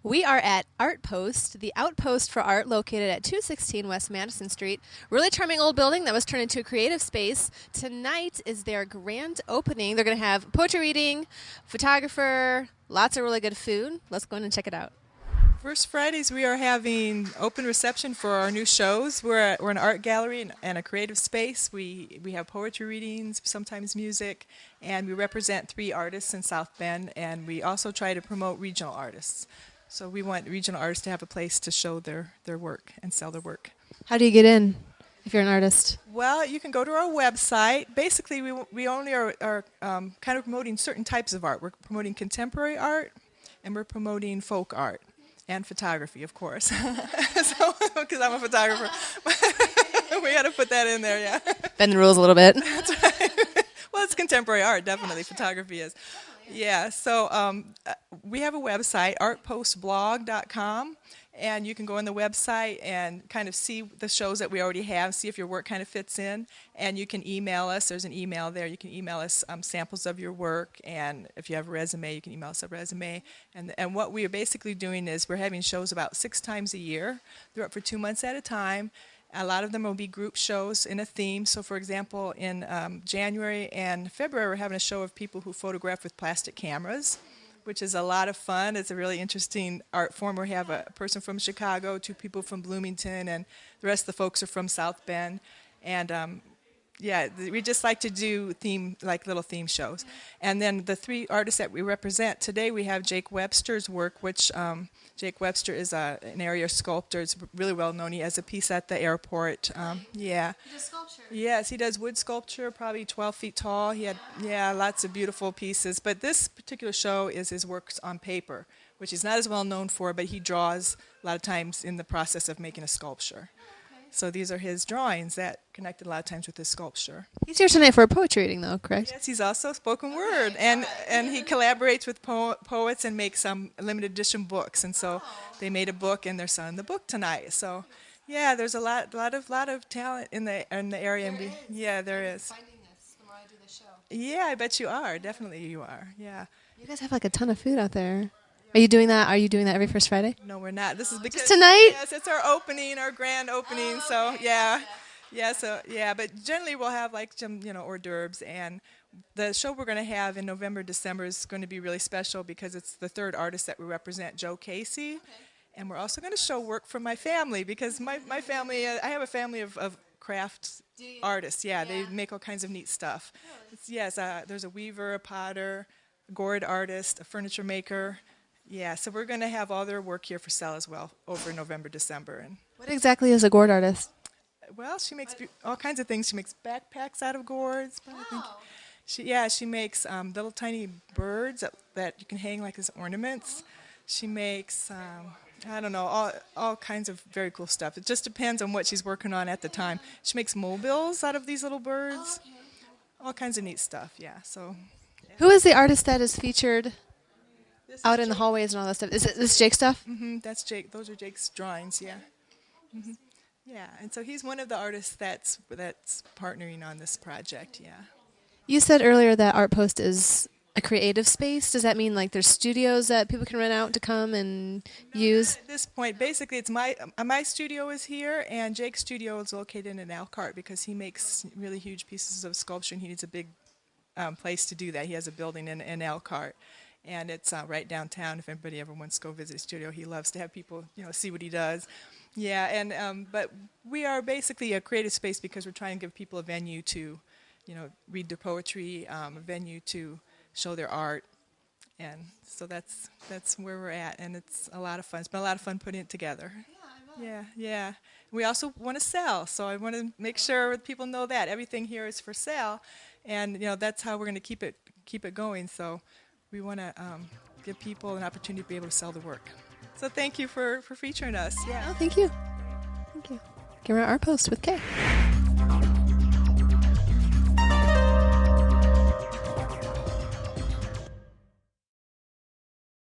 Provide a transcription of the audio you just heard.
We are at Artpost, the outpost for art located at 216 West Madison Street. Really charming old building that was turned into a creative space. Tonight is their grand opening. They're going to have poetry reading, photographer, lots of really good food. Let's go in and check it out. First Fridays we are having open reception for our new shows. We're an art gallery and a creative space. We have poetry readings, sometimes music, and we represent 3 artists in South Bend, and we also try to promote regional artists. So we want regional artists to have a place to show their work and sell their work. How do you get in if you're an artist? Well, you can go to our website. Basically, we only are kind of promoting certain types of art. We're promoting contemporary art, and we're promoting folk art. And photography, of course, because I'm a photographer. We got to put that in there, yeah. Bend the rules a little bit. That's right. Well, it's contemporary art, definitely. Yeah, sure. Photography is. Yeah, so we have a website, artpostblog.com, and you can go on the website and kind of see the shows that we already have, see if your work kind of fits in, and you can email us. There's an email there. You can email us samples of your work, and if you have a resume, you can email us a resume. And what we are basically doing is we're having shows about 6 times a year. They're up for 2 months at a time. A lot of them will be group shows in a theme. So, for example, in January and February, we're having a show of people who photograph with plastic cameras, which is a lot of fun. It's a really interesting art form. We have a person from Chicago, 2 people from Bloomington, and the rest of the folks are from South Bend. And yeah, we just like to do little theme shows. And then the 3 artists that we represent today, we have Jake Webster's work, which Jake Webster is an area sculptor. It's really well known. He has a piece at the airport. Yeah. He does sculpture. Yes, he does wood sculpture, probably 12 feet tall. He had lots of beautiful pieces. But this particular show is his works on paper, which he's not as well known for, but he draws a lot of times in the process of making a sculpture. So these are his drawings that connected a lot of times with his sculpture. He's here tonight for a poetry reading, though, correct? Yes, he's also spoken word, and he collaborates with poets and makes some limited edition books. And so they made a book, and they're selling the book tonight. So, yeah, there's a lot of talent in the area. There is. Finding this the more I do this show. Yeah, I bet you are. Definitely, you are. Yeah. You guys have like a ton of food out there. Are you doing that? Are you doing that every first Friday? No, we're not. This is because just tonight. Yes, it's our opening, our grand opening. So but generally we'll have like some hors d'oeuvres, and the show we're going to have in November, December is going to be really special because it's the 3rd artist that we represent, Joe Casey, and we're also going to show work from my family because my family, I have a family of crafts artists. Yeah, they make all kinds of neat stuff. Really? There's a weaver, a potter, a gourd artist, a furniture maker. Yeah, so we're going to have all their work here for sale as well over November, December. And what exactly is a gourd artist? Well, she makes all kinds of things. She makes backpacks out of gourds. She makes little tiny birds that you can hang like as ornaments. She makes, all kinds of very cool stuff. It just depends on what she's working on at the time. She makes mobiles out of these little birds. All kinds of neat stuff, yeah. So, who is the artist that is featured out in the hallways and all that stuff? Is this Jake stuff? Mm-hmm, that's Jake. Those are Jake's drawings, yeah. Mm-hmm. Yeah, and so he's one of the artists that's partnering on this project, yeah. You said earlier that Artpost is a creative space. Does that mean like there's studios that people can rent out to come and use? At this point, basically, it's my studio is here, and Jake's studio is located in Elkhart because he makes really huge pieces of sculpture, and he needs a big place to do that. He has a building in Elkhart. And it's right downtown. If anybody ever wants to go visit his studio, he loves to have people, see what he does. Yeah, and but we are basically a creative space because we're trying to give people a venue to, read their poetry, a venue to show their art, and so that's where we're at. And it's a lot of fun. It's been a lot of fun putting it together. Yeah. We also want to sell, so I want to make sure people know that everything here is for sale, and that's how we're going to keep it going. So. We want to give people an opportunity to be able to sell the work. So thank you for featuring us. Yeah. Oh, thank you. Thank you. We're at Artpost with Kay.